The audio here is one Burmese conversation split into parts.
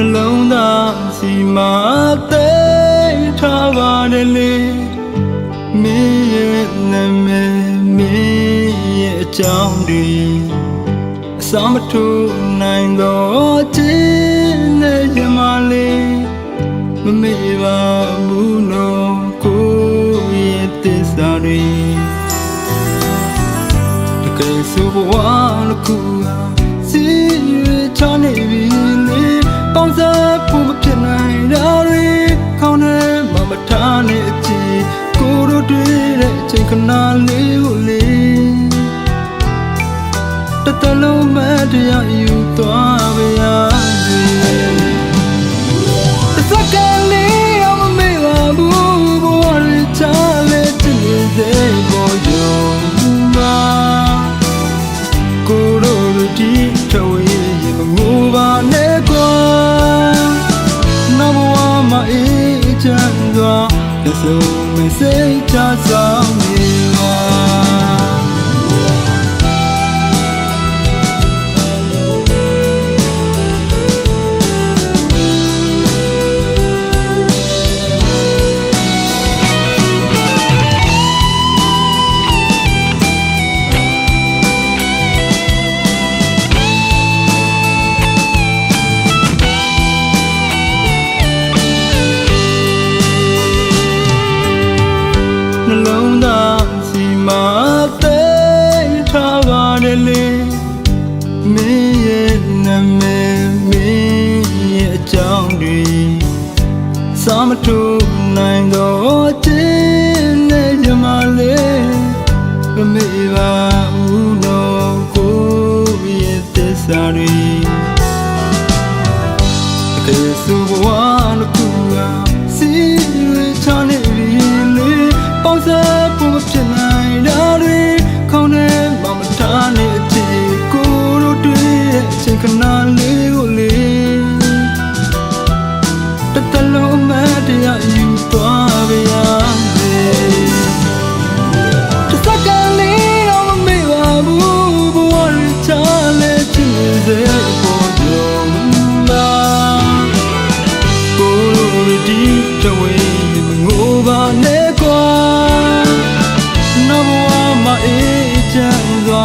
နှလုံးသားစီမာသိထားပါတယ်လေမင်းရဲ့နာမည်မင်းရဲ့အကြောင်းတွေအစမထိုးနိုင်တော့ခြင်းနဲ့ရမလေးမမေ့ပါဘူးနော်ကိုရဲ့သစ္စာတွေတကယ်ဆိုဘဝတစ်ခုစီရချနေပြီလေပေါင်းစားဖို့မဖြစ်နိုင်တာတွေခေါင်းထဲမှာမထားနဲ့အကြည့်ကိုတို့တွေ့တဲ့အချိန်ခဏလေးကိုလေတတလုံးမတရားယူသွားပါရစေတစကလေးအောင်မမေ့ပါဘူးဘဝရချလေတည်နေစေပေါ်ယုံပါကိုတို့ဒီထဝေးရေမငိုပါနဲ့ကွာနောက်ဘဝမှာအေးချမ်းစွာလက်စုံမစိတ်ချဆောင်နေပါနှလုံးသားစီမာသိထားပါတယ်လေမင်းရဲ့နာမည်မင်းရဲ့အကြောင်းတွေစမထိုးနိုင်တော့ခြင်းနဲ့ရမလေးမမေ့ပါဘူးနော်ကိုရဲ့သစ္စာတွေတကယ်ဆိုဘဝတစ်ခုစီရချနေပြီလေပေါင်းစားဖို့မဖြစ်နိုင်တာတွေခေါင်းထဲမှာမထားနဲ့အကြည့်ကိုတို့တွေ့တဲ့အချိန်ခဏလေးကိုလေတတလုံးမတရားယူသွားပါရစေတစကလေးအောင်မမေ့ပါဘူးဘဝရချလေချင်စေပေါ်ယုံပါကိုတို့ဒီထဝေးမငိုပါနဲ့ကွာနောက်ဘဝမှာအေးချမ်းစွာ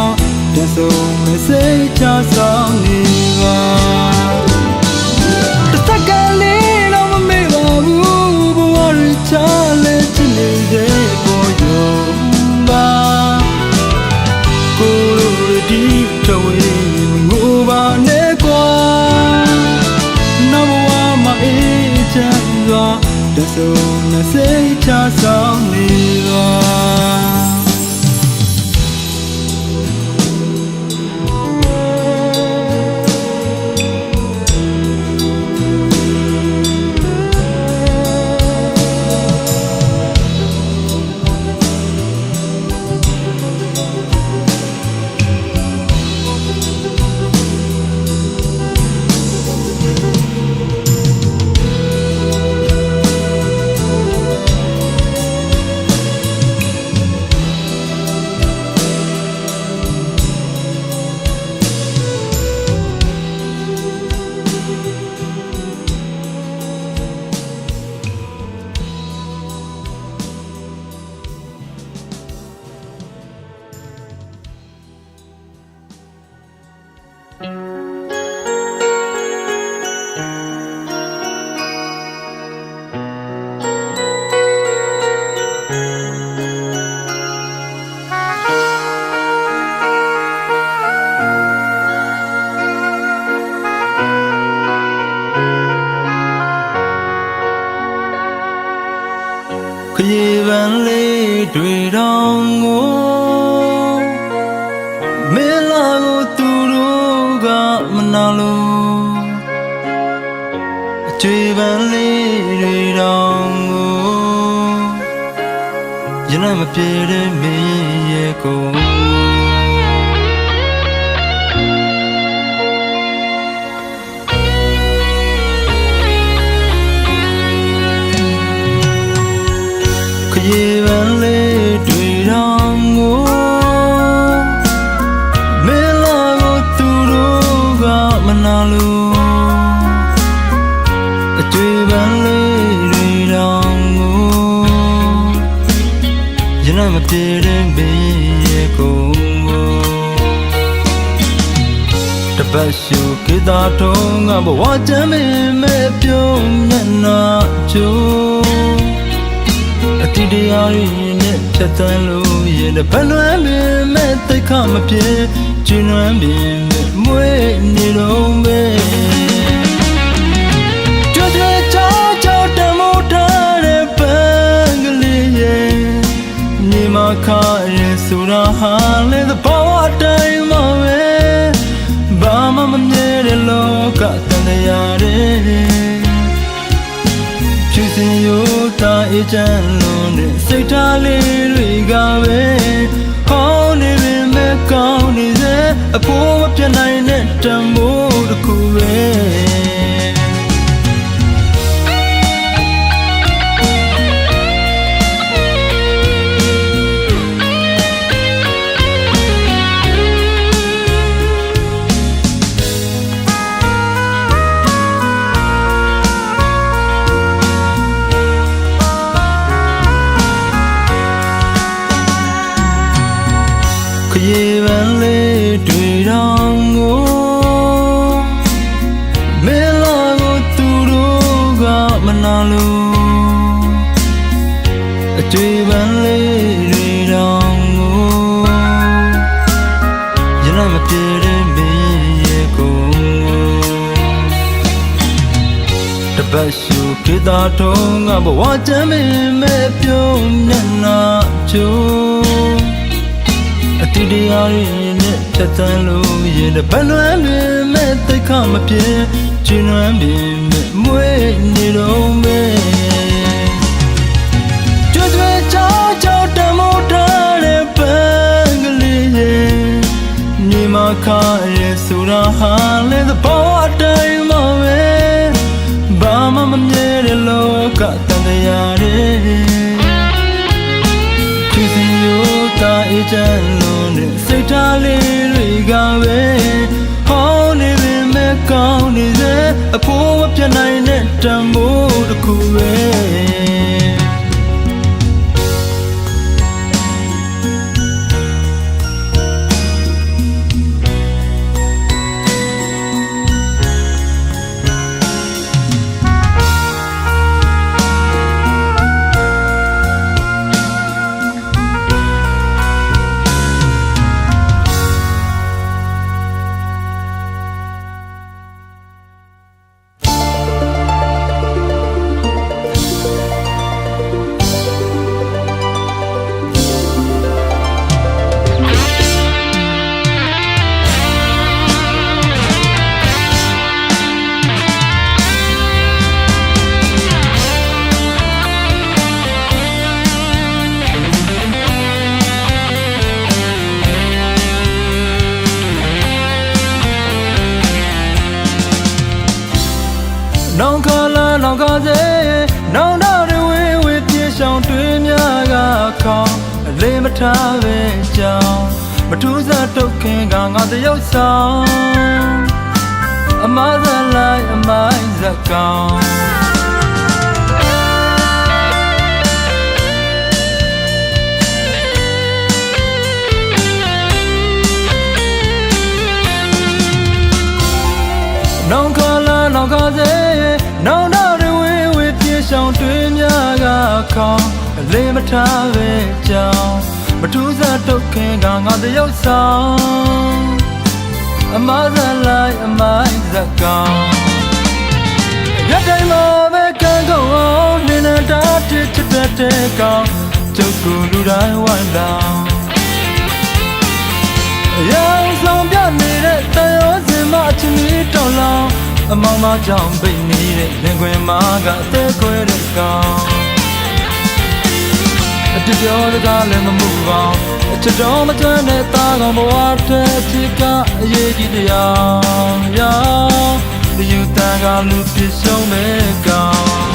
လက်စုံမစိတ်ချဆောင်နေပါတစကလေးတော့မမေ့ပါဘူးဘဝရချလေချင်နေတဲ့ပေါ်ယုံပါကိုတို့ဒီထဝေးမငိုပါနဲ့ကွာနောက်ဘဝမှာအေးချမ်းစွာလက်စုံမစိတ်ချဆောင်နေပါခရီးပန်းလေးတွေတောင်ကိုမင်းလာကိုသူတို့ကမနာလို့အကျွေးပန်းလေးတွေတောင်ကိုရနမပြေတဲ့မင်းရဲ့ကိုရေပန်းလေးတွေတောင်ကိုမင်းလာကိုသူတို့ကမနာလို့ မပြေတဲ့ဘေးရဲ့ကိုတပတ်ရှုကေတာထုံးကဘဝချမ်းမင်းမဲ့ပြုံးမျက်နှာချိုးအတိတရားရင်းနဲ့ဖြတ်တန်းလို့ရင်တပတ်လွမ်းမင်းမဲ့တိတ်ခမပြေကျဉ်းလွမ်းမင်းမဲ့မွေးနေတော့ပဲကြွကြွချောချောတမိုးထားတဲ့ပန်းကလေးရဲ့ညီမခရဲဆိုတာဟာလေသဘောအတိုင်းမှာပဲဘာမှမမြဲတဲ့လောကတန်တရားတွေဖြူစင်ရိုးသားအေးချမ်းလုံးတဲ့စိတ်ထားလေးတွေကပဲဟောင်းနေပေမဲ့ကောင်းနေစေအဖို့မပြတ်နိုင်တဲ့တန်ဖိုးတစ်ခုပဲခရီးပန်းလေးတွေ့တော့ကိုမင်းလာကိုသူတို့ကမနာလို့အတွေ့ပန်းလေးတွေ့တော့ကိုရနမပြေတဲ့ဘေးရဲ့ကိုတပတ်ရှုကေတာထုံးကဘဝချမ်းမင်းမဲ့ပြုံးမျက်နှာချိုးအတိတရားရင်းနဲ့ဖြတ်တန်းလို့ရင်တပတ်လွမ်းမင်းမဲ့တိတ်ခမပြေကျဉ်းလွမ်းမင်းမဲ့မွေးနေတော့ပဲကြွကြွချောချောတမိုးထားတဲ့ပန်းကလေးရဲ့ညီမခရဲဆိုတာဟာလေသဘောအတိုင်းမှာပဲဘာမှမမြဲတဲ့လောကတန်တရားတွေဖြူစင်ရိုးသားအေးချမ်းလုံးနဲ့စိတ်ထားလေးတွေကပဲဟောင်းနေပေမဲ့ကောင်းနေစေအဖို့မပြတ်နိုင်တဲ့တန်ဖိုးတစ်ခုပဲနောင်ခလာနောင်ခစေနောင်တော့တွေဝေပြေဆောင်တွေးများကခေါင်းအလေးမထားပဲကြောင်းမထူးစားတုတ်ခင်ကငါတရုပ်ဆောင်အမဇလိုက်အမိုင်းဇကောင်နောင်ခလာနောင်ခစေနောင်တော့တွေဝေပြေဆောင်တွေးများကခေါင်းအလေးမထားပဲကြောင်းမထူးစားတုတ်ခင်ကငါတရုပ်ဆောင်အမဇလိုက်အမိုင်းဇကောင်ရတိုင်းမှာပဲကံကောင်းအောင်နေနေတာတစ်ချစ်တဲ့ကောင်ကျုပ်ကိုလူတိုင်းဝမ်းလောင်ရောင်ဆောင်ပြနေတဲ့တန်ရောစင်မအချင်းကြီးတောင်းလောင်အမောင်မကြောင့်ပိတ်နေတဲ့လင်ခွင်မာကအသေးခွဲတဲ့ကောင်အတပြောတကားလည်းမမှုပါအချစ်တော်မတွန်းတဲ့သားကောင်ဘဝတဲ့ချစ်ကအရေးကြီးတရားရောင်ယူတန်ကလူပြရှုံးမဲ့ကောင်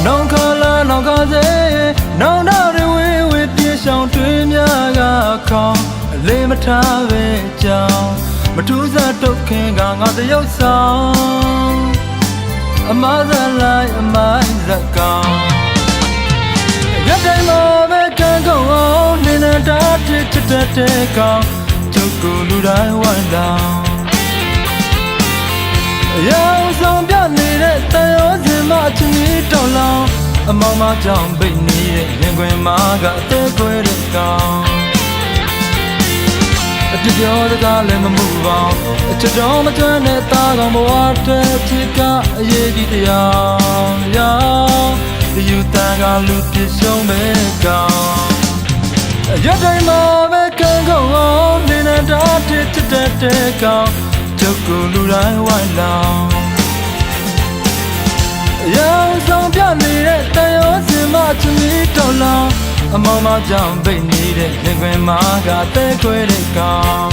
နောင်ခလာနောင်ခစေနောင်တော်တွေဝေပြေဆောင်တွေးများကခေါင်းအလေးမထားပဲကြောင်းမထူးစားတုတ်ခင်ကငါတရုပ်ဆောင်အမဇလိုက်အမိုင်းဇက်ကောင်ရတိုင်းမှာပဲကံကုန်အောင်နေနေတာချစ်တဲ့ကောင်ကျုပ်ကိုလူတိုင်းဝိုင်းလောင်ရောင်ဆောင်ပြနေတဲ့တန်ရောစင်မအချင်းကြီးတောင်းလောင်အမောင်မကြောင့်ပိတ်နေတဲ့ရင်ခွင်မာကအသေးခွဲတဲ့ကောင်အပြစ်ပြောစကားလည်းမမှုပါအချစ်တော်မကျွမ်းတဲ့သားကောင်ဘဝတဲ့ချစ်ကအရေးကြီးတရားရောင်ဒီယူတန်ကလူပြရှုံးမဲ့ကောင်ရတိုင်းမှာပဲကံကုန်အောင်နေနေတာချစ်တဲ့ကောင်ကျုပ်ကိုလူတိုင်းဝိုင်းလောင်ရောင်ဆောင်ပြနေတဲ့တန်ရောစင်မချင်ပြီးတောင်းလောင်အမောင်မကြောင့်ပိတ်နေတဲ့ရင်ခွင်မာကတဲခွဲတဲ့ကောင်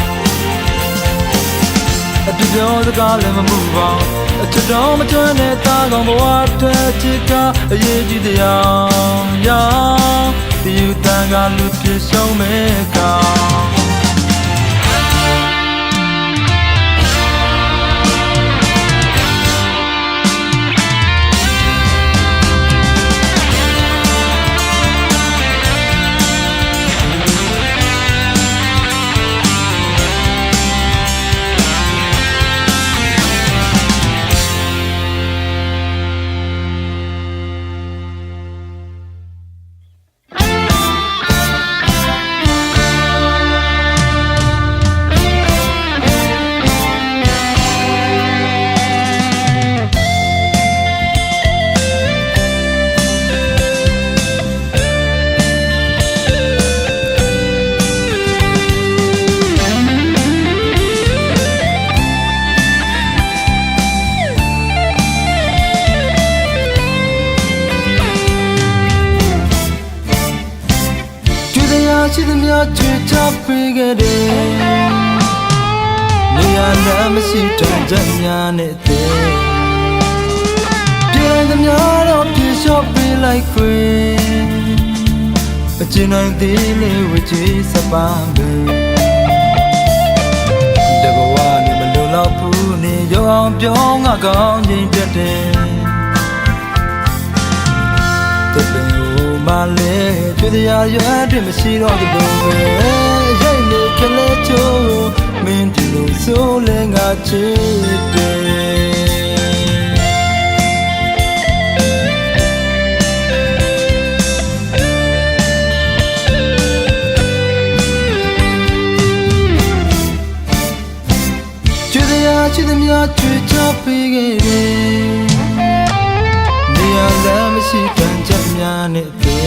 အပြစ်ပြောစကားလည်းမမှုပါအချစ်တော်မကျွမ်းတဲ့သားကောင်ဘဝတဲ့ချစ်ကအရေးကြီးတရားရောင်ဒီယူတန်ကလူပြရှုံးမဲ့ကောင်ရှိသမျှချွေချပေးခဲ့တယ်နေရာလည်းမရှိတော့ကြများနဲ့တဲ့ပြည်သမျှတော့ပြေလျှော့ပေးလိုက်ခွေအကျဉ်းနိုင်သေးလေးဝချီစပန်းပဲတဘဝနဲ့မလုံလောက်ဘူးနေရောအောင်ပြောငါကောင်းခြင်းတက်တယ်မလေးတွေ့တရားရွယ်တွေမရှိတော့ဘူးပဲရိတ်နေကလေးချိုးမင်းဒီလိုဆိုလဲငါချစ်တယ်တွေ့တရားချစ်သမျှချွေချပေးခဲ့တယ်နေရာလည်းမရှိတဲ့ချက်များနဲ့ပြည်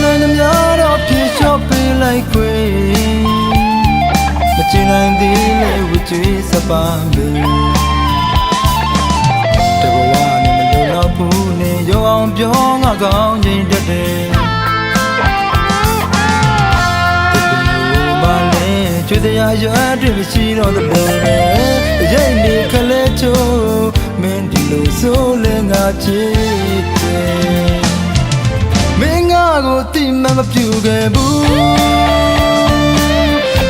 နိုင်သမျှတော့ပြေလျှော့ပေးလိုက်ခွေမချင်နိုင်သေးလေဝချီစပန်းပဲတဘဝနဲ့မလုံလောက်ဘူးနေရောအောင်ပြောငါကောင်းခြင်းတက်တယ်ချွေတရားရွယ်တွေမရှိတော့တဲ့ဘယ်ရိတ်နေကလေးချိုးမင်းဒီလိုဆိုလဲငါချစ်တယ်မင်းငါကိုတိမမပြူခဲ့ဘူး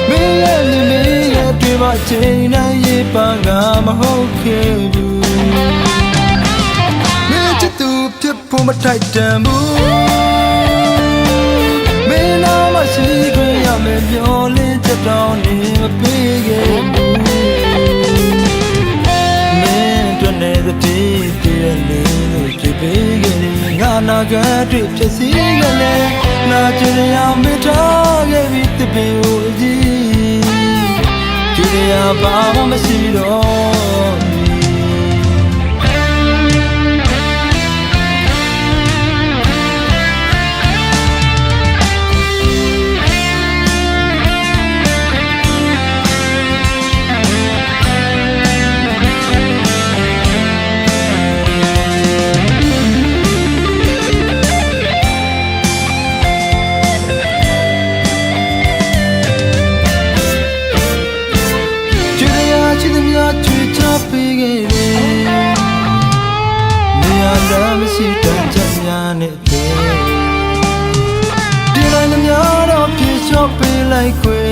မင်းရဲ့နေမင်းရဲ့တွေ့မှချိန်တိုင်းရေးပါငါမဟုတ်ခဲ့ဘူးမင်းချစ်သူဖြစ်ဖို့မထိုက်တန်ဘူးမင်းနာမရှိခွင့်ရမယ်ပြောလင်းချက်တောင်းနေမပေးခဲ့ဘူးမင်းတို့နဲ့တည်းတည်းလေးလို့ကြည့်ပေးခဲ့ငါနာကတွေ့ဖြစ်စီခဲ့လေနာကျင်ရမေတ္တာခဲ့ပြီးတပင်ကိုကြည့်ကြည့်ရပါမရှိတော့ချ မရှိတန်ချက်များနဲ့ပဲဒီတိုင်းများတော့ပြေလျှော့ပေးလိုက်ခွေ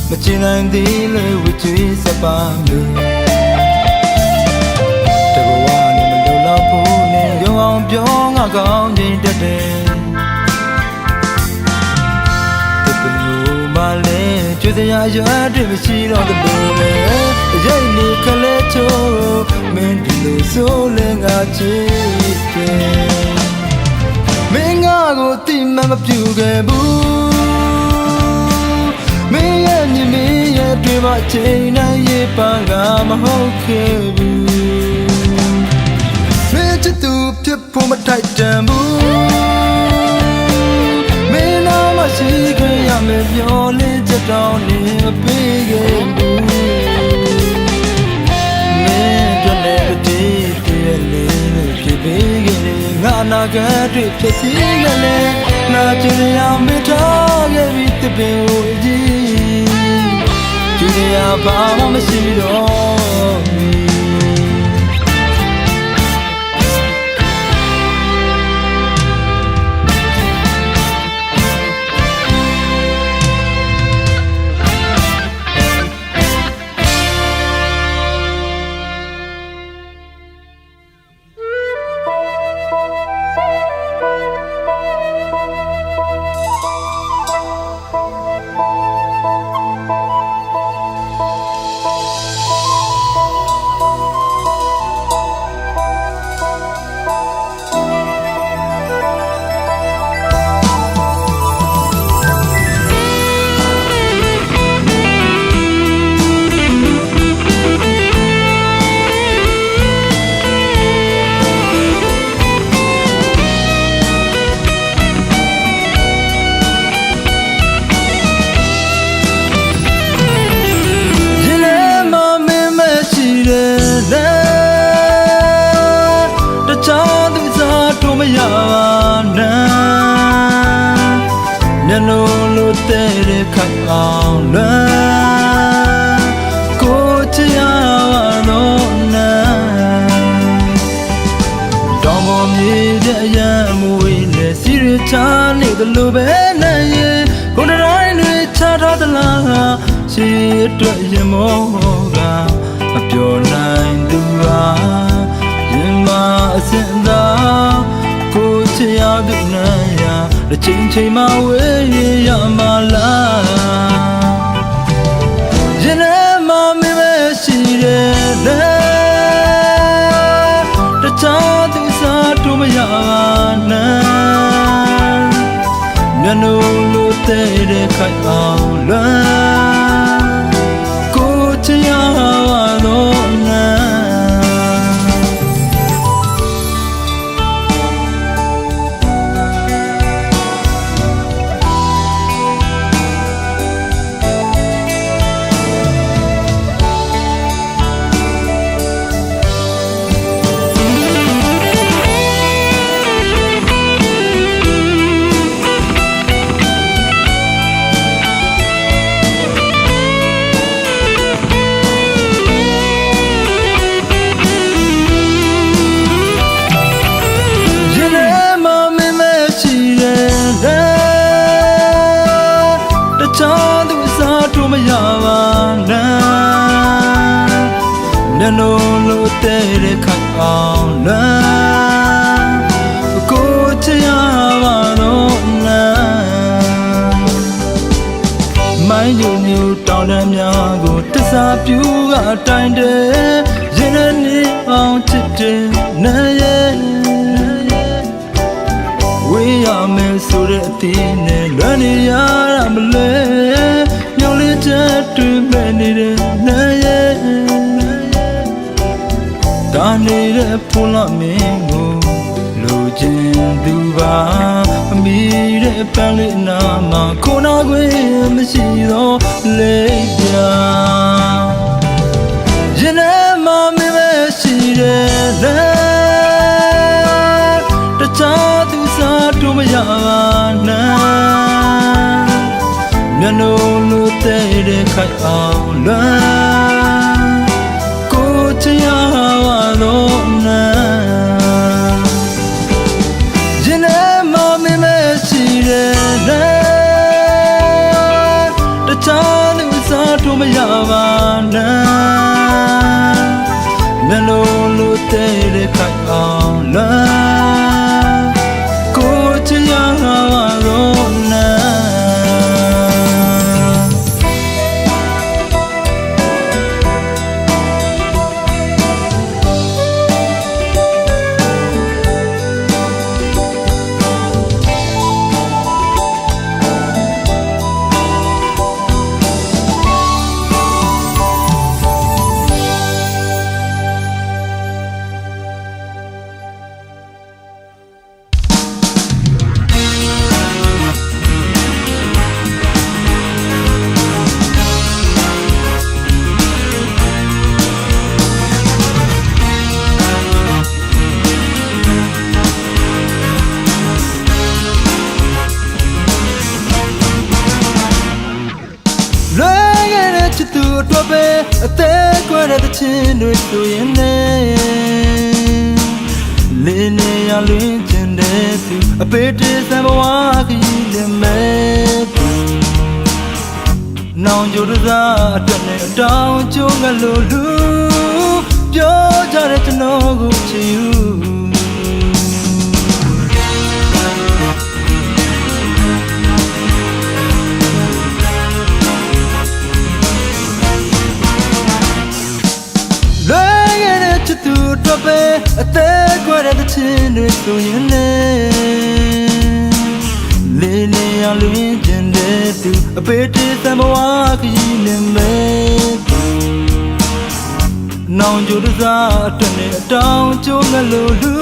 မချင်နိုင်သေးလေဝချွေးစပါမယ်တဘဝနဲ့မလုံလောက်ဘူးနဲ့ရုံအောင်ပြောငါကောင်းခြင်းတတ်တယ်ကျွေးစရာရွာတွေမရှိတော့တဲ့ဘယ်လဲရိတ်နေခလဲချိုးမင်းဒီလိုဆိုလဲငါချစ်တယ်မင်းငါကိုတိမမပြူခဲ့ဘူးမင်းရဲ့ညီမရဲ့တွေ့မှချိန်တိုင်းရေးပါကမဟုတ်ခဲ့ဘူးမင်းချစ်သူဖြစ်ဖို့မထိုက်တန်ဘူးမင်းနာမရှိခဲ့ရမယ်ပြောလေတောင်းနေမပေးခဲ့ဘူးမင်းတို့နဲ့တည်းတည်းလေးဖြစ်ပေးခဲ့ငါနာကတွေဖြစ်စီခဲ့လေနာကျင်ရမထားခဲ့ပြီးတပင်ကိုကြည့်ကျင်ရပါမရှိတော့မရပါနဲ့မျက်လုံးလိုတဲ့ခိုင်အောင်လဲကိုချရပါတော့နဲ့တောင်ပေါ်မြေတဲ့ရမွေနဲ့စီရချနေတယ်လို့ပဲနဲ့ရင်ကိုယ်တိုင်းတွေချထားသလားရှိအတွက်ရင်မောကမပြောနိုင်သူဟာရင်မအစင်သာကိုချရသူနဲ့ရတစ်ချိန်ချိန်မှဝေးရမှာလားရင်ထဲမှာမင်းမရှိတဲ့တခြားသူစားတို့မရပါနဲ့မျက်နှာလိုတဲ့ခိုင်အောင်လွမ်းကိုချရပါတော့နဲ့မရပါနဲ့မျက်လုံးလိုတဲ့ခိုင်အောင်လဲကိုချရပါတော့နဲ့မိုင်းညူညူတောင်းတများကိုတစားပြူကတိုင်တယ်ရင်နဲ့နေအောင်ချစ်တယ်နဲ့ရဲ့ဝေးရမယ်ဆိုတဲ့အသေးနဲ့လွမ်းနေရတာမလဲချက်တွေမဲ့နေတဲ့နဲ့ရဲ့ဒါနေတဲ့ဖုန်းလာမင်းကိုလိုချင်သူပါအမိတဲ့ပန်းလေးနာမှာခုနာခွေမရှိတော့လေပြရင်ထဲမှာမင်းမရှိတဲ့တခြားသူစားတို့မရပါနဲ့မျက်နှာလိုတဲ့ခိုင်အောင်လွမ်းကိုချရပါတော့နဲ့ တဲ့ခိုင်အောင်လားကိုချင်ရတော့နာချစ်သူအတွက်ပဲအသေးကွဲတဲ့ချင်းတွေဆိုရင်လည်းလင်းနေရလွင်ကျင်တဲ့သူအပေတည်းစံဘဝကြီးလည်းမဲ့သူနောင်ကြိုးစားအတွက်နဲ့အတောင်ကျုံးကလို့လူပြောကြတဲ့ကျွန်တော်ကိုချစ်ယူသူတို့ပဲအသေးကွဲတဲ့ချင်းတွေဆိုရင်လည်းလေးနေရလွင်ကျင်တဲ့သူအပေတည်းသံဘဝကြီးလည်းမဲ့သူနောင်ကြိုးစားအတွက်နဲ့အတောင်ကျုံးကလို့လူ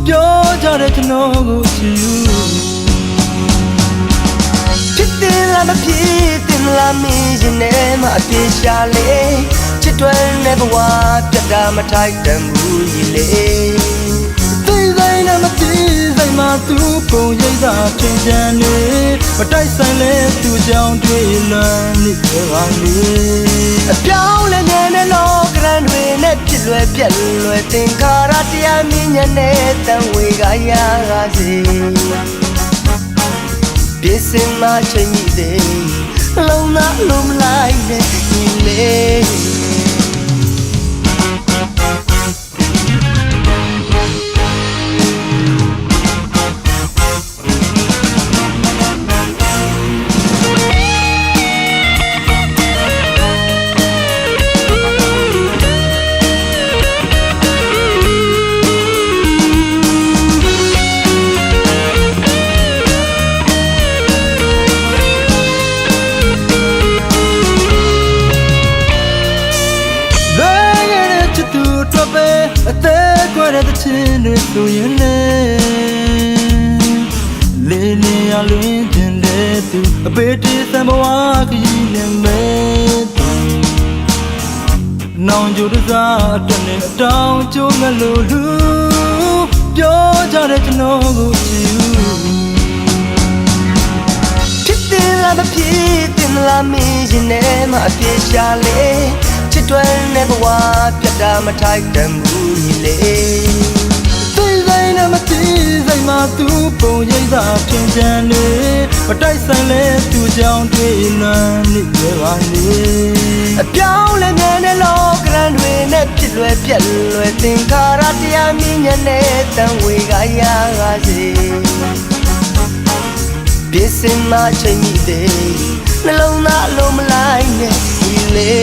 ပြောကြတဲ့ကျွန်တော်ကိုချစ်ယူဖြစ်တယ်လားမဖြစ်တယ်လားမင်းရင်ထဲမှာအပြေရှာလေချစ်တွယ်နေဘဝပြတ်တာမထိုက်တန်ဘူးကြီးလေသိဆိုင်နဲ့မသိဆိုင်မှာသူပုံရိပ်သာချင်းချမ်းနေမတိုက်ဆိုင်လဲသူကြောင့်တွေ့လွန်နေပါလေအပြောင်းလဲနေနဲ့လောကရန်တွေနဲ့ဖြစ်လွယ်ပြက်လွယ်သင်္ခါရတရားမြင်ညနဲ့တန်ဝေကရပါစေပြည့်စင်မှချင်းကြီးသေးလုံးနာလုံးမလိုက်နဲ့ဒီလေအသေးကွဲတဲ့ချင်းတွေဆိုရင်လည်းလေးနေရလွင်ကျင်တဲ့သူအပေတည်းသံဘဝကြီးလည်းမဲ့သူနောင်ကြိုးစားအတွက်နဲ့အတောင်ကျုံးကလို့လူပြောကြတဲ့ကျွန်တော်ကိုချစ်ယူဖြစ်တယ်လားမဖြစ်တယ်လားမင်းရင်ထဲမှာအပြေရှာလေချစ်တွယ်နေဘဝပြတ်တာမထိုက်တန်ဘူးကြီးလေသိဆိုင်နဲ့မသိဆိုင်မှာသူပုံရိပ်သာချင်းချမ်းနေမတိုက်ဆိုင်လဲသူကြောင့်တွေ့လွန်နေပါလေအပြောင်းလဲနေနဲ့လောကရန်တွေနဲ့ဖြစ်လွယ်ပြက်လွယ်သင်္ခါရတရားမြင်ညနဲ့တန်ဝေကရပါစေပြည့်စင်မှချင်းကြီးသေးနှလုံးသားလုံးမလိုက်နဲ့ဒီလေ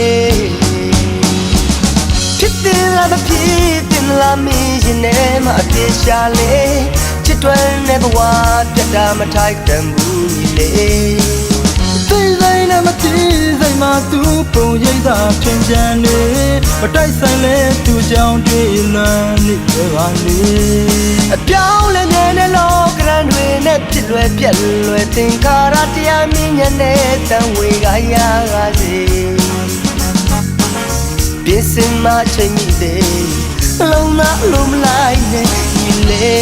ဖြစ်တယ်လားမဖြစ်တယ်လားမင်းရင်ထဲမှာအပြေရှာလေချစ်တွယ်နေဘဝပြတ်တာမထိုက်တန်ဘူးကြီးလေသိဆိုင်နဲ့မသိဆိုင်မှာသူပုံရိပ်သာချင်းချမ်းနေမတိုက်ဆိုင်လဲသူကြောင့်တွေ့လွန်နေပါလေအပြောင်းလဲနေနဲ့လောကရန်တွေနဲ့ဖြစ်လွယ်ပြက်လွယ်သင်္ခါရတရားမြင်ညနဲ့တန်ဝေကရပါစေပြည့်စင်မှချင်းကြီးသေးလုံးနာလုံးမလိုက်နဲ့ဒီလေ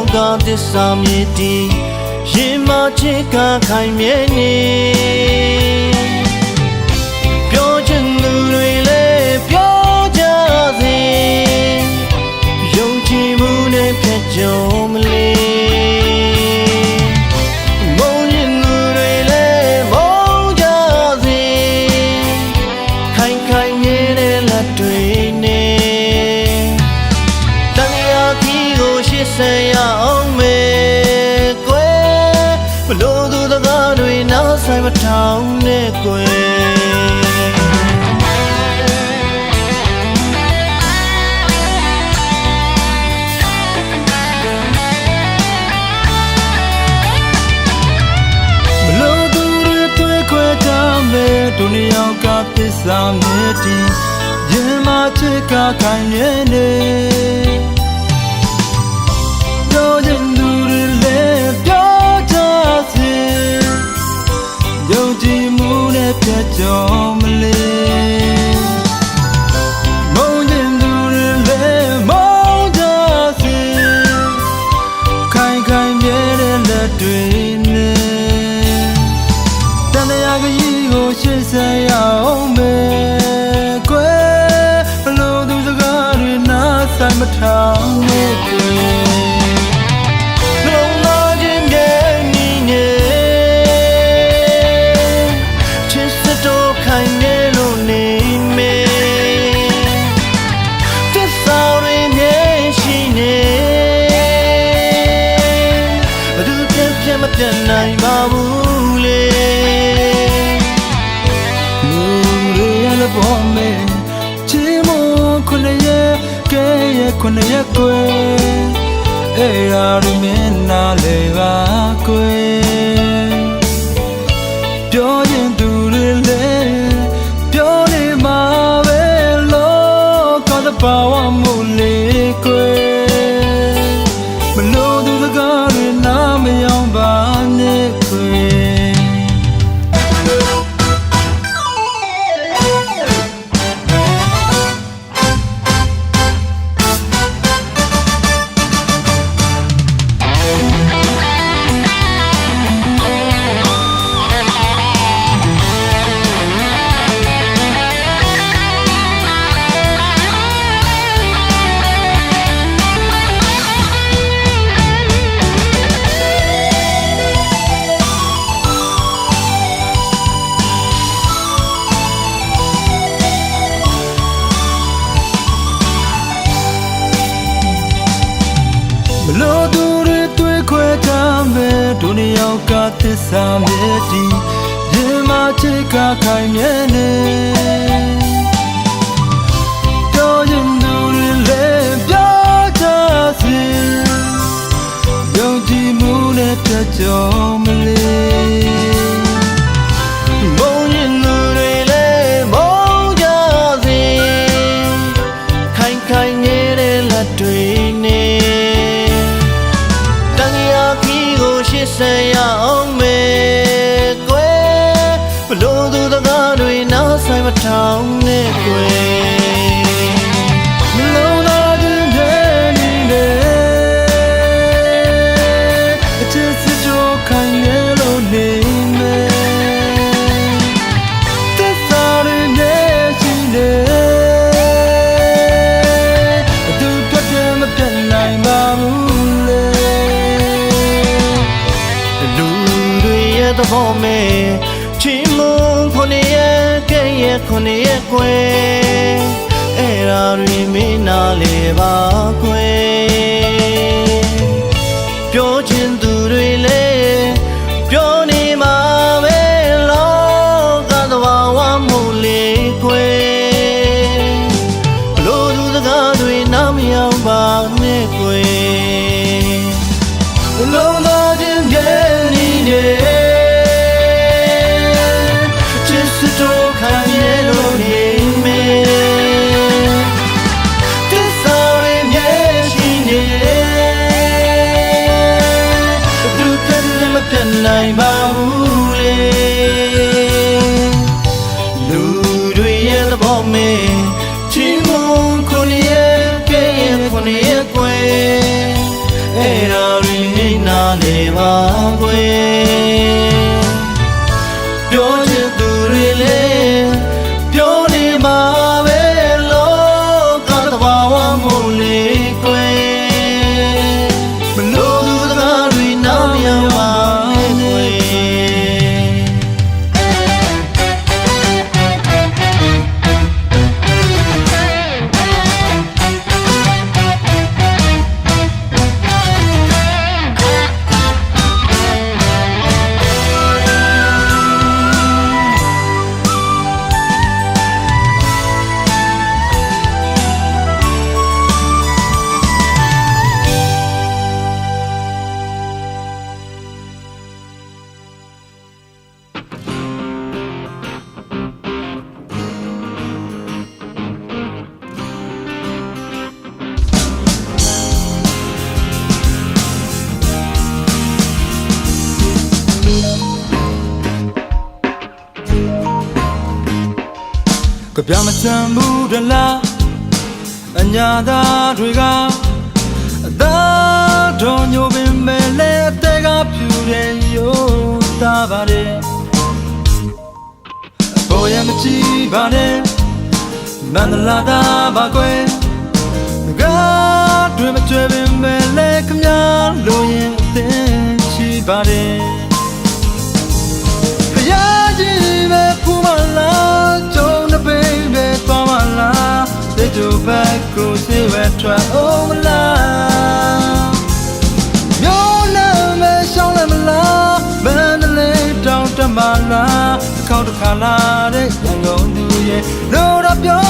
ယောက်ကသစ္စာမြည်တည်ရင်မချစ်ကခိုင်မြဲနေပြောချင်သူတွေလည်းပြောကြစေယုံကြည်မှုနဲ့ဖြတ်ကျော်မလဲဆက်ရအောင်မယ်ကွယ်ဘလို့သူတကားတွေနောက်ဆိုင်မထောင်နဲ့ကွယ်ဘလို့သူတွေတွေ့ခွဲကြမယ်ဒုနီယောက်ကပစ္စာမြည်တည်ရင်မချစ်ကခိုင်ရဲနေကြော်မလေးမုန်းခြင်းသူတွေလည်းမုန်းကြစေခိုင်ခိုင်မြဲတဲ့လက်တွေနဲ့တန်တရားကြီးကိုရှင်းစရအောင်မယ်ကွယ်ဘလို့သူစကားတွေနားဆိုင်မထောင်နဲ့ကွယ်မပြတ်နိုင်ပါဘူးလေလူတွေရလည်းပေါ်မယ်ချီးမွမ်းခွနဲ့ရဲ့ကဲရဲ့ခွနဲ့ရဲ့ကွယ်အဲ့ရာတွေမင်းနာလေပါကွယ်ပြောရင်သူတွေလည်းပြောနေမှာပဲလို့ကောင်းတဲ့ဘာဝမှုလေးကွယ်မလို့သူစကားတွေနားမယောင်ပါနဲ့ကွယ်ဘလို့သူတွေတွေ့ခွဲကြမယ်ဒုနီယောက်ကသစ္စာမြည်တည်ရင်မချစ်ကခိုင်မြဲနေပြောရင်သူတွေလည်းပြောကြစေယုံကြည်မှုနဲ့တကြော်မလေးမုန်းရင်သူတွေလည်းမုန်းကြစေခိုင်ခိုင်နေတဲ့လက်တွေနဲ့ဆက်ရအောင်မယ်ကွယ်ဘလို့သူတကားတွေနောက်ဆိုင်မထောင်နဲ့ကွယ်မလုံးသားခြင်းတဲ့နေလေအချစ်စစ်တို့ခိုင်ရဲလို့နေမယ်သစ္စာတွေနဲ့ရှိနေသူတို့တည်းမပြတ်နိုင်ပါဘူးသဘောမဲ့ချီးမွမ်းခွနဲ့ရဲ့ကဲရဲ့ခွနဲ့ရဲ့ကွယ်အဲ့ရာတွေမင်းနာလေပါကွယ်ပြောချင်သူတွေလည်းပြောနေမှာပဲလောကသဘာဝမှုလေးကွယ်ဘလို့သူစကားတွေနားမယောင်ပါနဲ့ကွယ်ဘလို့သားချင်းပြည့်နေတယ်နိုင်ပါဘူးလေလူတွေရဲ့သဘောမဲ့ချီးမွမ်းခွနဲ့ရဲ့ကဲရဲ့ခွနဲ့ရဲ့ကွယ်အဲ့ဒါ ပြမစံဘူးတလားအညာသားတွေကအသာတော်ညိုပင်မဲ့လဲအသက်ကဖြူတယ်ရိုးသားပါတယ်ဘောရမကြည့်ပါနဲ့မန္တလာတာပါကွယ်ကားတွေမကြွပင်မဲ့လဲခမလိုရင်အသင်ရှိပါတယ်ဖယားကြီးပဲပူမလားကျုံးတဲ့ပိပဲသွားမလားတဲ့ကျိုးဘက်ကိုစေဝဲထွက်အောင်မလားမျိုးနဲ့မဲရှောင်းလည်းမလားမန္တလေးတောင်တက်မလားတစ်ခေါက်တစ်ခါလာတဲ့ရန်ကုန်သူရဲ့လို့တော့ပြော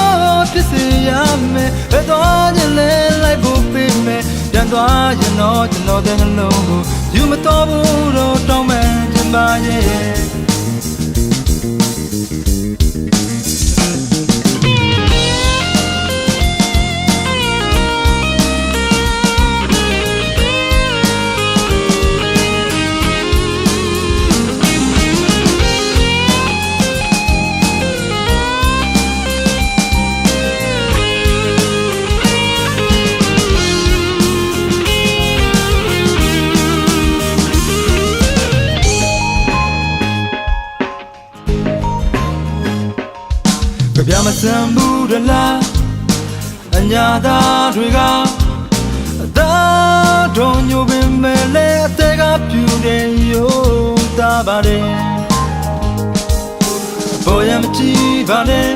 ဖြစ်စေရမယ်ဘယ်သွားခြင်းလဲလိုက်ဖို့ပေးမယ်ပြန်သွားရင်တော့ကျွန်တော်တဲ့နှလုံးကိုယူမတော်ဘူးတော့တောင်းမယ်ခြင်းပါရဲ့ပြမစံဘူးတလားအညာသားတွေကအသာတော်ညိုပင်မဲ့လဲအသက်ကဖြူတယ်ရိုးသားပါတယ်ဘောရမကြည့်ပါနဲ့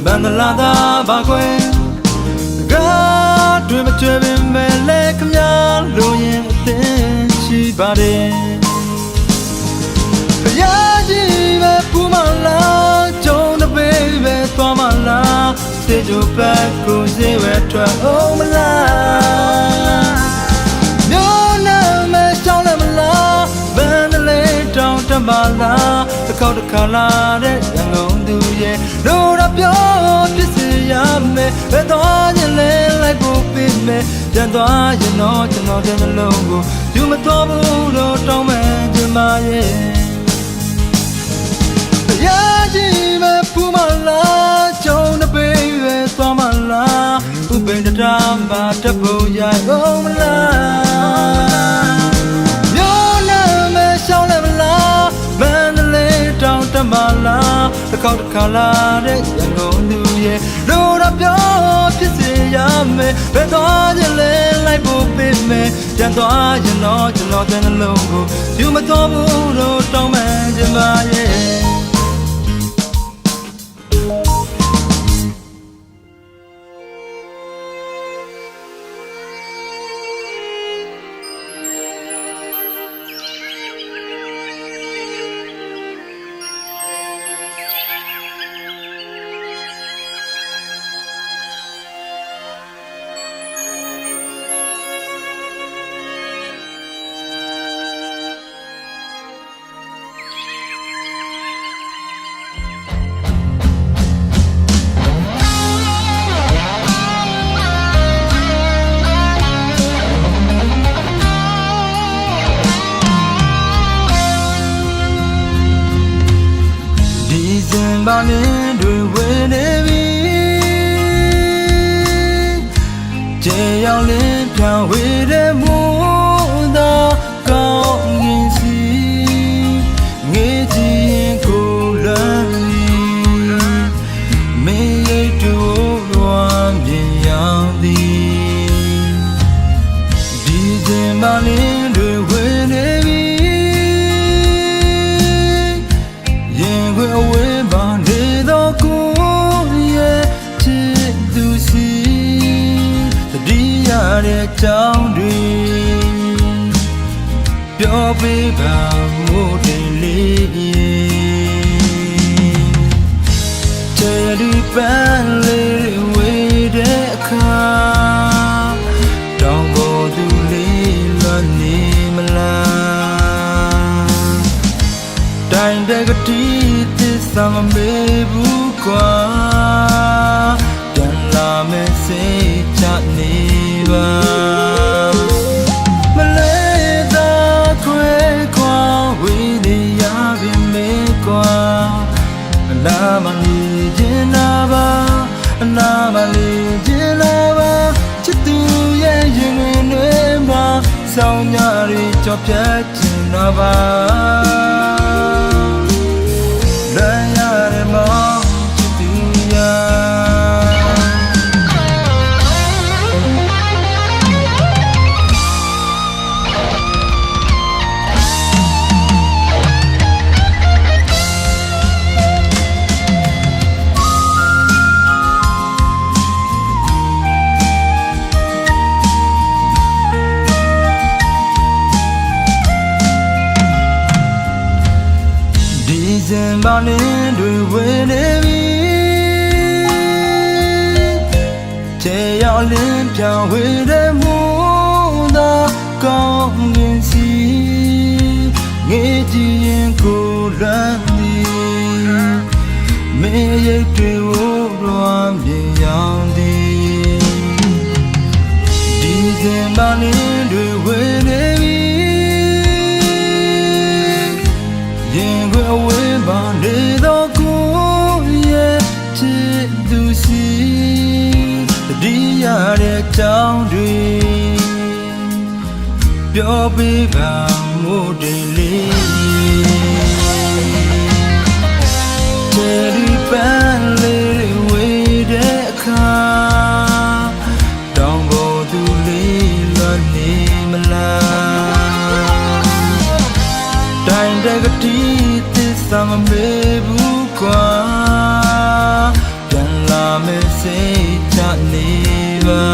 မန္တလာတာပါကွယ်ကားတွေမကြွပင်မဲ့လဲခမလိုရင်အသင်ရှိပါတယ်ဖယားကြီးပဲပူမလားကျုံးတဲ့ပိပဲသွားမလားစေကြဘက်ကိုစေဝဲထွက်အောင်မလားမျိုးနဲ့မဲရှောင်းလည်းမလားမန္တလေးတောင်တက်မလားတစ်ခေါက်တစ်ခါလာတဲ့ရန်ကုန်သူရဲ့လို့တော့ပြောဖြစ်စေရမယ်ဘယ်သွားခြင်းလဲလိုက်ဖို့ပေးမယ်ပြန်သွားရင်တော့ကျွန်တော်တဲ့နှလုံးကိုယူမတော်ဘူးတော့တောင်းမယ်ခြင်းမရဲ့ရာကြီးပဲပူမလားကျုံးတဲ့ပိပဲသွားမလားဥပိ္ပဒတာမှာတက်ဖို့ရအောင်မလားမျိုးနဲ့မဲရှောင်းလည်းမလားမန္တလေးတောင်တက်မလားတစ်ခေါက်တစ်ခါလာတဲ့ရန်ကုန်သူရဲ့လို့တော့ပြောဖြစ်စေရမယ်ဘယ်သွားခြင်းလဲလိုက်ဖို့ပေးမယ်ပြန်သွားရင်တော့ကျွန်တော်တဲ့နှလုံးကိုယူမတော်ဘူးတော့တောင်းမယ်ခြင်းပါရဲ့ဘာလင်းတွေဝေနေပြီကျေရောက်လင်းပြောင်းဝေတဲ့မူသာကောင်းကင်စီငေးကြည့်ရင်ကိုလမ်းလီမင်းရဲ့တူလွမ်းပြင်းရောက်သည်ဒီစင်ဘာလင်းတွေဝေနေပြီရင်ခွေအဝေးတဲ့ကြောင်းတွေပြောပေးပါမို့တင်လေးချေရီပန်းလေးဝေးတဲ့အခါတောင်းပေါ်သူလေးလွန်နေမလားတိုင်တဲ့ကတိသစ္စာမမေ့ဘူးကွာပြန်လာမယ်စိတ်ချနေမလေးသာခွဲခွာဝေးနေရပြီမေကွာလာမနေခြင်း ဆောင်ညာတွေကြော်ပြတ်ကျင်တော့ပါလမ်းရတယ်မောင်ချစ်သူရာစင်ပါနေတွေဝေနေပြီချေရောက်လင်းပြောင်းဝေတဲ့မူသာကောင်းကင်စီငေးကြည့်ရင်ကိုလမ်းသည်မေရိတ်တွေဝတော်မြင်ရောက်သည်ဒီစင်ပါနေတွေဝေနေပြီရင်ခွေဝေးပါနေတော့ကိုရဲ့ချစ်သူစီတတိယတဲ့ကြောင်းတွေပြောပေးပါမို့တယ်လေးတယ်လီပန်းလေးဝေးတဲ့အခါတောင်ပေါ်သူလေးလွတ်နေမလားတိုင်းတကတိသစ္စာမမေ့ဘူးကွာပြန်လာမယ့်စိတ်ချနေပါ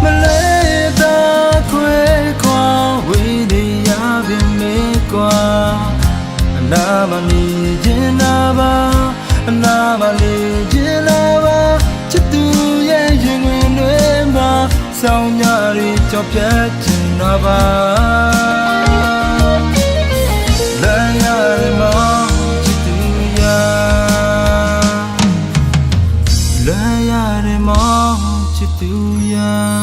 မလဲတာခွဲခွာဝေးနေရပြီမေကွာအနာမနေခြင်းနာပါအနာမနေခြင်းနာပါချစ်သူရဲ့ရင်ဝင်တွေမှာဆောင်ညာတွေကြော်ပြတ်ခြင်းနာပါသူရာ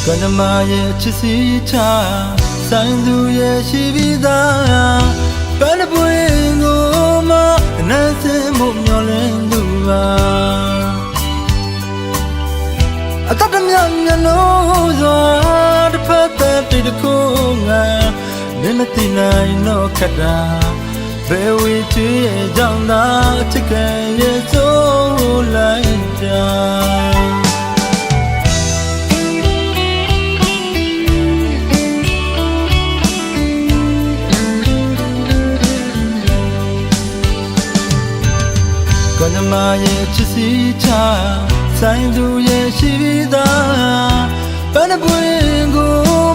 ကနမရဲ့ချစ်စီချဆိုင်သူရဲ့ရှိပြီးသားပန်းပွင့်ကိုမှအနမ်းစင်မှုမျောလင်းသူပါအတတ်မြတ်မျက်လုံးစွာတစ်ဖက်သက်တခုငါမင်းမသိနိုင်တော့ခက်တာဘယ်ဝီချွေးကြောင့်သာချစ်ခင်ရဲ့ဆိုးလိုက်တာကနမရဲ့ချစ်စီချဆိုင်သူရဲ့ရှိပြီးသားပန်းပွင့်ကို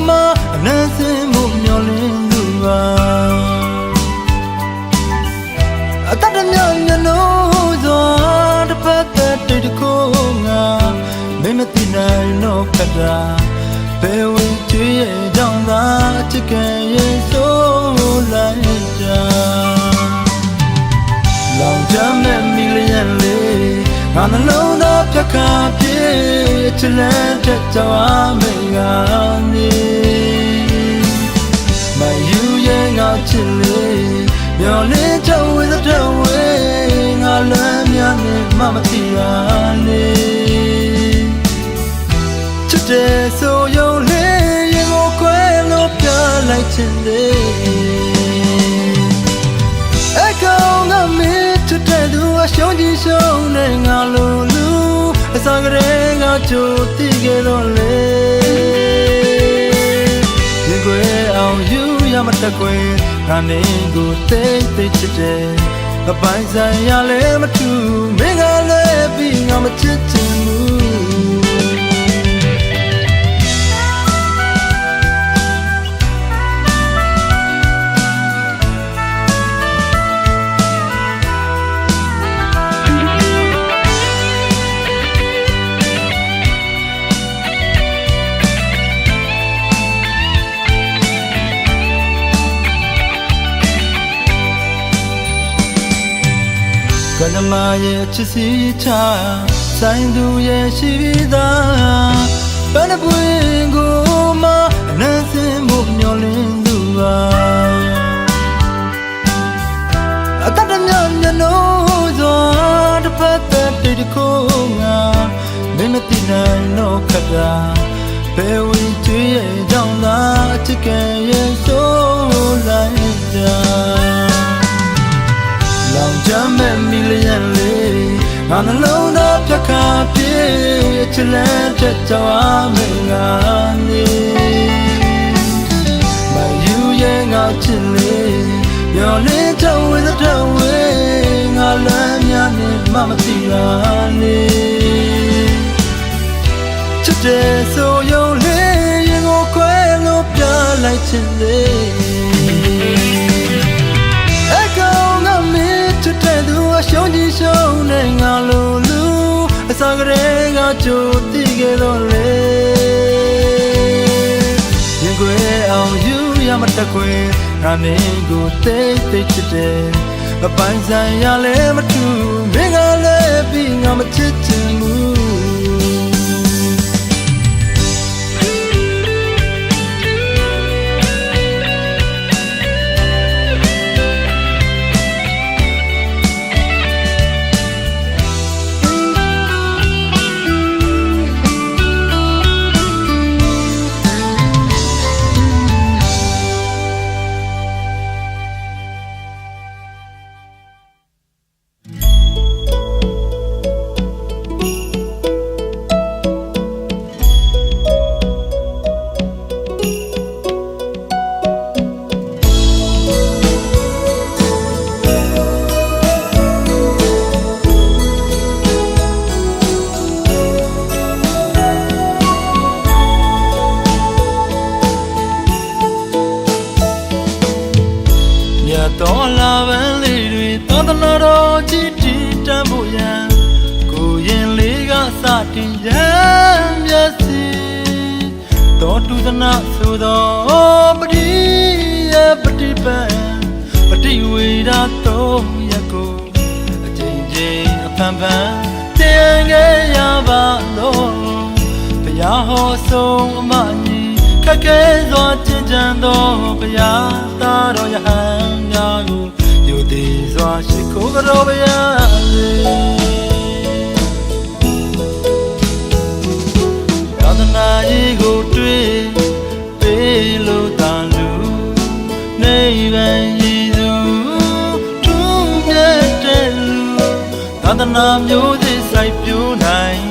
မှအနမ်းစင်မှုမျောလင်းသူပါအတတ်မြတ်မျက်လုံးစွာတစ်ဖက်သက်တခုငါမင်းမသိနိုင်တော့ခက်တာဘယ်ဝင်ချွေးရဲ့ကြောင့်သာချစ်ခင်ရဲ့ဆိုးလိုက်တာလောင်ကြမဲ့မီလီယံလေးငါနှလုံးသားဖြတ်ခါပြေးချလန်းတဲ့ကြောင်မေကနေမယူရဲ့ငါချစ်လေးမျောလင်းချဝေးတဲ့ဝေးငါလမ်းများနဲ့မမသိရလေချစ်တဲ့ဆိုယုံလေးရင်ကိုခွဲလို့ပြလိုက်ချင်တယ်အကောင်ကမင်းချစ်တဲ့သူအရှုံးကြီးရှုံးနေငါလိုလူအစားကလေးငါချိုတိခဲ့တော့လေဒီကွယ်အောင်ယူရမတကွယ်ငါနေကိုတိတ်တိတ်ချစ်တယ် ပိုင်ဆိုင်ရလဲမထူမင်းကလည်းပြီးငါမချစ်ချင်ဘူးကနမရဲ့ချစ်စီချဆိုင်သူရဲ့ရှိပြီးသားဘယ်နှပွင့်ကိုမှအနမ်းစင်ဖို့မျောလင်းသူပါအတတ်တမြမျက်နှာစွာတစ်ဖက်သက်တိတ်ခိုးငါမင်းမသိနိုင်တော့ခက်တာဘယ်ဝင်ကြည့်ရဲ့ကြောင့်သာအချစ်ကရဲ့ဆိုးလိုက်တာလောင်ချမ်းမဲ့မီလျံလေးငါနှလုံးသားဖြတ်ခါပြေးချစ်လန်းဖြတ်ကြောင်းမယ်ငါနေမယူရဲ့ငါချစ်လေးမျောလင်းတဲ့ဝေးတဲ့ဝေးငါလမ်းများနဲ့မမသိရလေချစ်တဲ့ဆိုရုံလေးရင်ကိုခွဲလို့ပြလိုက်ချင်လေရှုံးကြည့်ရှုံးနေငါလိုလူအစားကလေးကကြိုတိခဲ့တော့လေရင်ခွေအောင်ယူရမတခွေငါမင်းကိုတိတ်တိတ်ချစ်တယ်မပိုင်ဆိုင်ရလဲမထူမင်းကလည်းပြီးငါမချစ်ချင်ဘူးတော်လာပန်းလေးတွေသောတနာတော်ကြည်တည်တမ်းဖို့ရန်ကိုရင်လေးကစတင်ရန်မျက်စီတော်တူသနာဆိုသောပတိယပတိပံပတိဝေဒတော်ရကိုအချိန်ချင်းအဖန်ဖန်တင်ခဲ့ရပါလို့ဘုရားဟောဆုံးအမကြီးခက်ခဲစွာကြင်ကြံသောဘုရားသားတော်ယဟန်များကိုယုတ်တိစွာရှိခိုးတော်ဘုရားလေသာသနာရေးကိုတွေ့ပေးလို့တန်လူနေဗန်ရည်သူထူးမြတ်တဲ့လူသာသနာမျိုးသစ်စိုက်ပျိုးနိုင်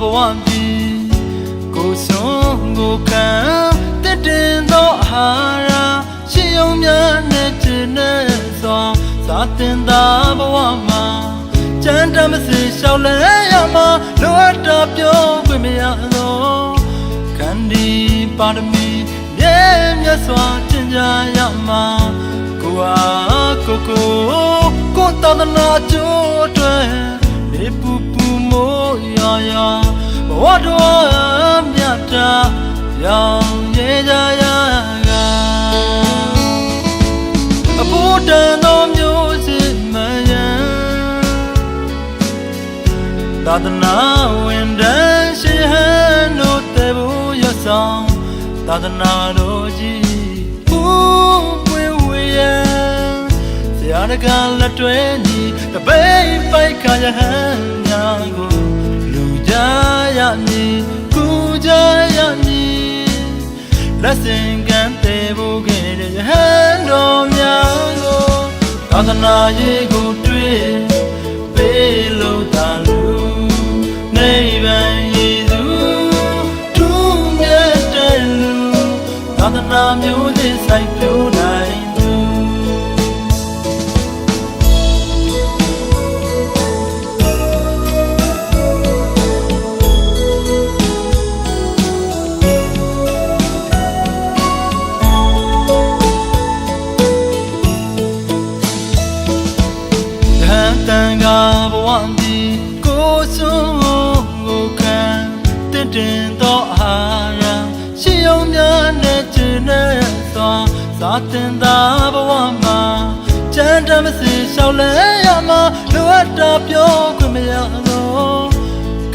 ဘဝပြီးကိုဆုံးကိုခံတက်တင်သောအာဟာရရှင်းုံများနဲ့ကျင်းနဲ့စွာသာတင်သာဘဝမှာကြမ်းတမ်းမစေလျှောက်လဲရမှာလိုအပ်တာပြောခွင့်မရတော့ခန္ဒီပါရမီမြဲမြတ်စွာကျင့်ကြရမှာကိုအားကိုသာသနာကျိုးအတွက်နေပူပူမိုးရာဘဝတော်မြတ်တာရောင်ရဲကြရကအဖို့တန်သောမျိုးစစ်မယံသာသနာဝင်တန်းရှိဟန်တို့တေဖို့ရဆောင်သာသနာတော်ကြီးဘူးပွင့်ဝေယံဆရာတကလက်တွဲညီတပိတ်ပိုက်ခါရဟန်များကိုလူကြရမည်ကူကြရမည် လက်စင်ကန်တဲ့ဘုခဲ့တဲ့ဟန်တော်များကိုသာသနာရေးကိုတွေ့ပေးလို့သာလူနိဗ္ဗာန်ရည်သူထူးမြတ်တဲ့လူသာသနာမျိုးသစ်စိုက်ပျိုးနိုင်သူတန်ခါဘဝဒီကိုဆုံးကိုခံတည်သောအာဟာရရှိုံများနဲ့ကျင်းနဲ့စွာသာတင်သာဘဝမှာချမ်းသာမစေလျှောက်လဲရမှာလိုအပ်တာပြောခွင့်မရတော့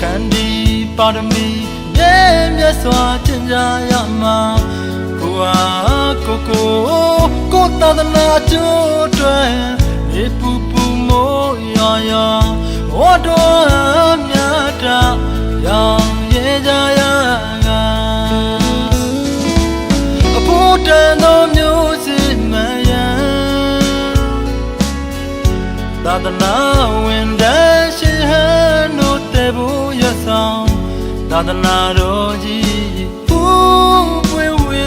ခန္ဒီပါရမီမြဲမြတ်စွာကျင့်ကြရမှာကိုဟာကိုသာသနာကျိုးတွင်ေပူပူမိုးရာဝတ်တော်မြတ်တာရောင်ရဲကြရကအဖို့တန်သောမျိုးစစ်မှန်ရန်သာသနာဝင်တဲ့ရှင်ဟန်တို့တဲ့ဘူးရဆောင်သာသနာတော်ကြီးဘူးပွင့်ဝေ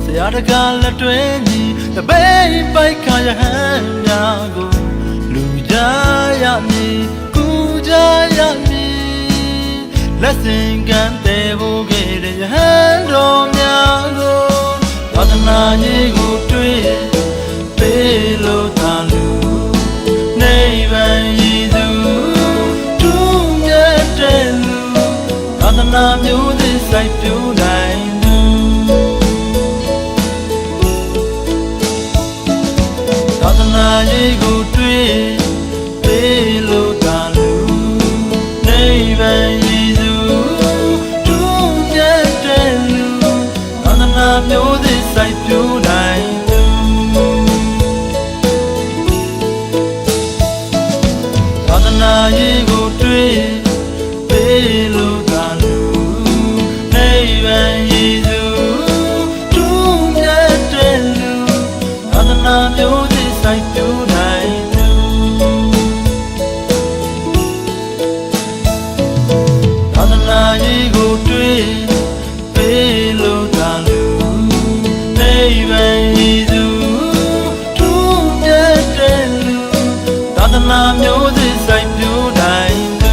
ဆရာတကားလက်တွဲညီတပိတ်ပိုက်ခါရဟန်းများကိုလူကြရမည်ကူကြရမည်လက်စင်ကန်တဲ့ဘုခဲ့တဲ့ဟန်းတော်များကိုသာသနာရေးကိုတွေ့ပေးလို့သာလူနိဗ္ဗာန်ရည်သူထူးမြတ်တဲ့လူသာသနာမျိုးသစ်စိုက်ပျိုးနိုင်နာရေးကိုတွေ့ပေးလို့သာလူနိဗ္ဗာန်ရည်သူထူးမြတ်တဲ့လူသာသနာမျိုးသစ်စိုက်ပျိုးနိုင်သူသာသနာရေးကိုတွေ့ပေးလို့သာလူနိဗ္ဗာန်ရည်သူထူးမြတ်တဲ့လူသာသနာမျိုးစိုက်ပျိုးနိုင်သူသာသနာရေးကိုတွေ့ပေးလို့သာလူနိဗ္ဗာန်ရည်သူထူးမြတ်တဲ့လူသာသနာမျိုးသစ်စိုက်ပျိုးနိုင်သူ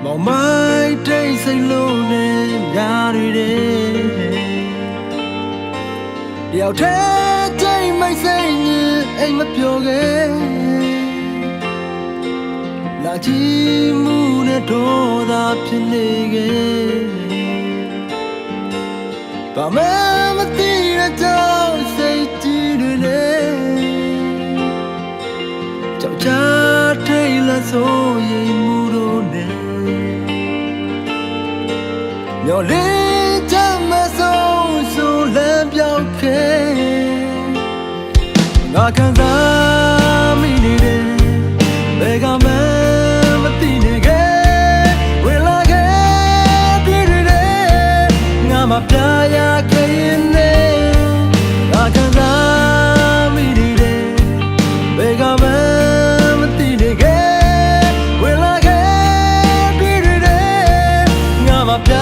မောင်မိုက်တိတ်စိတ်လုံးနဲ့ညာတွေတယောက်တည်းချိန်မိုက်စိတ်ညအိမ်မပြောခဲ့လာချီမှုနဲ့တော့သာဖြစ်နေခဲ့ဘာမှမသိတဲ့ကြောင့်စိတ်ကြည်တွေနဲ့ကြောက်ချထိတ်လာဆိုရင်မှုတို့နဲ့မျော်လင့်ချက်မဆုံးဆိုလမ်းပြောင်းခဲ့ငါခံစားမိနေတယ်ဘယ်ကမှမသိနေခဲ့ဝင်လာခဲ့တွေ့တယ်ငါမပြရခဲ့ရင်ငါခံစားမိနေတယ်ဘယ်ကမှမသိနေခဲ့ဝင်လာခဲ့တွေ့တယ်ငါမပြ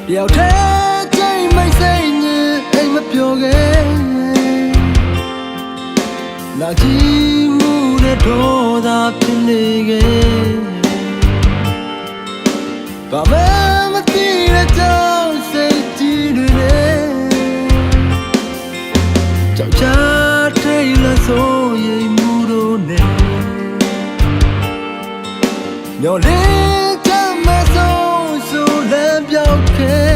တယောက်တည်းချိန်မိတ်စိတ်ညစ်အိမ်မပြောခဲ့လာကြည့်မှုနဲ့တော့သာဖြစ်နေခဲ့ဘာမှမသိတဲ့ကြောင့်စိတ်ကြည်တွေနဲ့ကြောက်ချထိတ်လန့်ဆိုရင်မှုတို့နဲ့မျောလင်းချမဆုံးဆိုလည်းပြောက်ခဲ့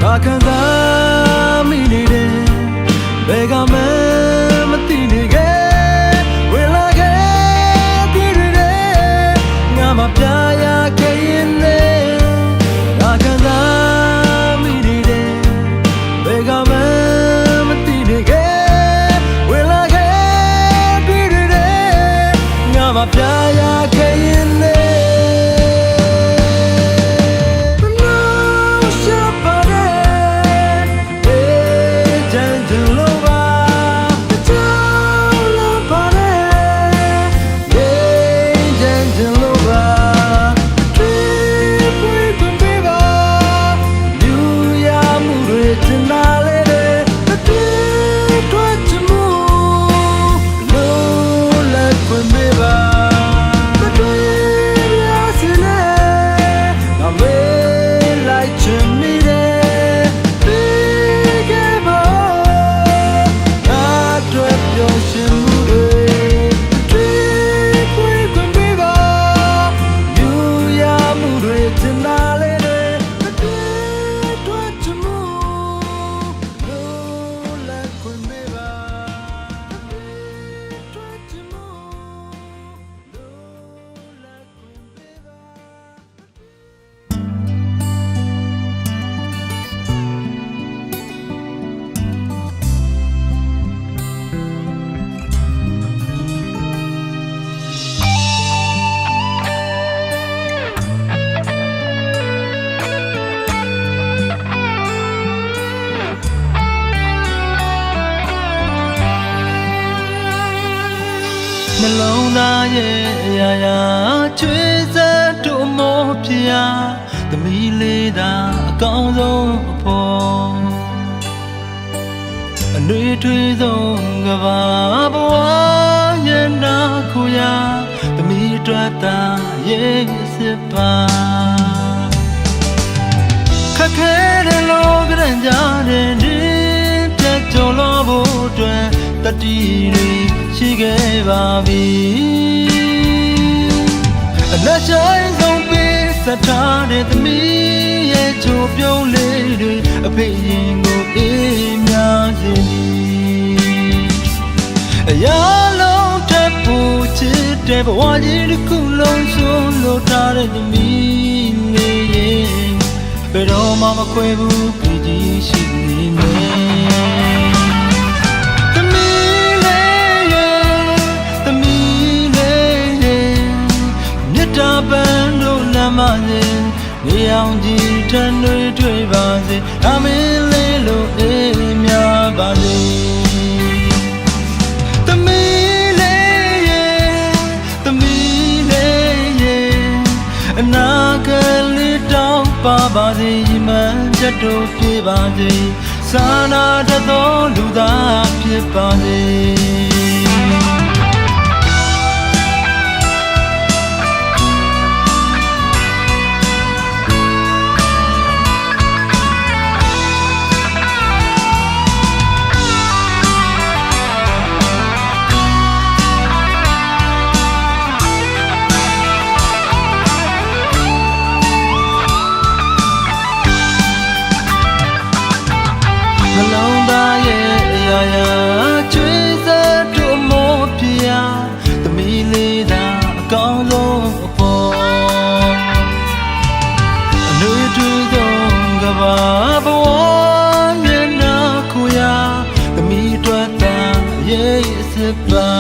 ငါခံစားမိနေတယ်ဘယ်ကမှမသိနေခဲ့ဝင်လာခဲ့တွေ့တယ်ငါမပြရခဲ့ရင်လည်းငါခံစားမိနေတယ်ဘယ်ကမှမသိနေခဲ့ဝင်လာခဲ့တွေ့တယ်ငါမပြရခဲ့ရင်လည်းနှလုံးသားရဲ့အရာရာချွေးစက်တို့မောပြာသမီးလေးသာအကောင်းဆုံးအဖို့အနှွေးထွေးဆုံးကဘာဘဝရဲ့နာခုရာသမီးအတွက်သာရဲ့စစ်ပါခက်ခဲတဲ့လောကရန်ကြတဲ့ဒီပြတ်ကျော်လို့ဖို့အတွက်တတိတွေရှိခဲ့ပါပြီအလက်ဆိုင်ဆုံးပေးစထားတဲ့သမီးရဲ့ချိုးပြုံးလေးတွေအဖေရင်ကိုအေးများစေသည်အရာလုံးထပ်ဖို့ချစ်တဲ့ဘဝကြီးတစ်ခုလုံးဆုံးလို့ထားတဲ့သမီးလေးရဲ့ဘယ်တော့မှမခွဲဘူးပြည်ကြီးရှိနေမယ်ပန်းတို့လမ်းမစေနေအောင်ကြည်ထန်တွေတွေ့ပါစေအမင်းလေးလိုအေးများပါစေသမီးလေးရဲ့သမီးလေးရဲ့အနာကလေးတောင်းပါစေမှန်ချက်တို့ပြေပါစေစာနာတတ်သောလူသားဖြစ်ပါစေနှလုံးသားရဲ့အရာရာချွေးစက်တို့မောပြာသမီးလေးသာအကောင်းဆုံးအဖို့အနှွေးထွေးဆုံးကဘာဘဝရဲ့နာခုရာသမီးအတွက်သာရဲ့စစ်ပါ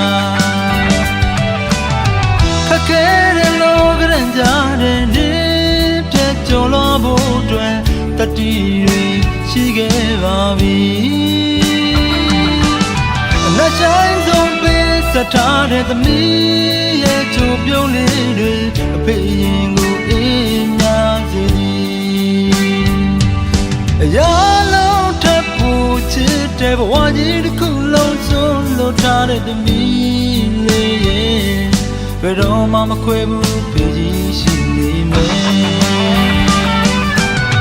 ခက်ခဲတဲ့လောကရန်ကြတဲ့နေပြတ်ကျော်လို့ဖို့အတွက်တတိတွေရှိခဲ့ပါပြီအလက်ဆိုင်ဆုံးပေးစထားတဲ့သမီးရဲ့ချိုးပြုံးလေးတွေအဖေရင်ကိုအေးများစေသည် တဲ့သမီးလေးရဲ့ဘယ်တော့မှမခွဲဘူးဖေးကြီးရှိနေမယ်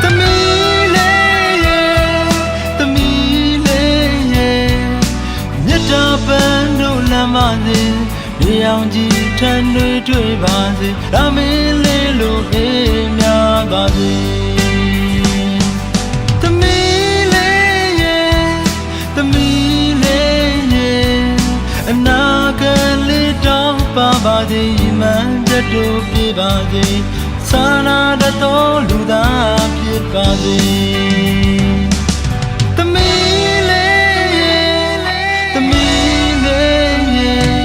သမီးလေးရဲ့သမီးလေးရဲ့မြတ်တာပန်းတို့လမ်းမစေရေအောင်ကြီးထမ်းတွေ့ပါစေဒါမင်းလေးလိုအေးများပါစေသမီးလေးရဲ့သမီးလေးရဲ့အနာဂတ်လေးတောင်းပါစေမှန်တူပြပါစေစာနာတတော်လူသားဖြစ်ပါစေသမီးလေးရဲ့သမီးလေးရဲ့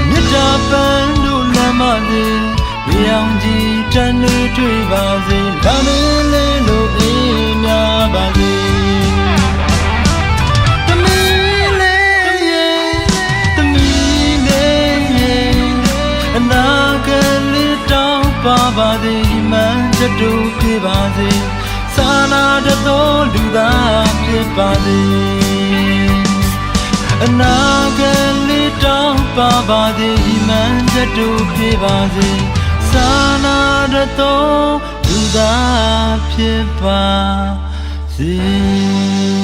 မြတ်တာပန်းတို့လမ်းမစေရောင်ကြီးတန်တွေ့ပါစေဒါမင်းလေးလိုအေးများပါစေသမီးလေးရဲ့သမီးလေးရဲ့အနာဂတ်လေးတောင်းပါစေမှန်တူပြပါစေစာနာတတော်လူသားဖြစ်ပါစေအနာဂတ်လေးတောင်းပါစေမှန်တူပြပါစေစာနာတတော်လူသားဖြစ်ပါစေ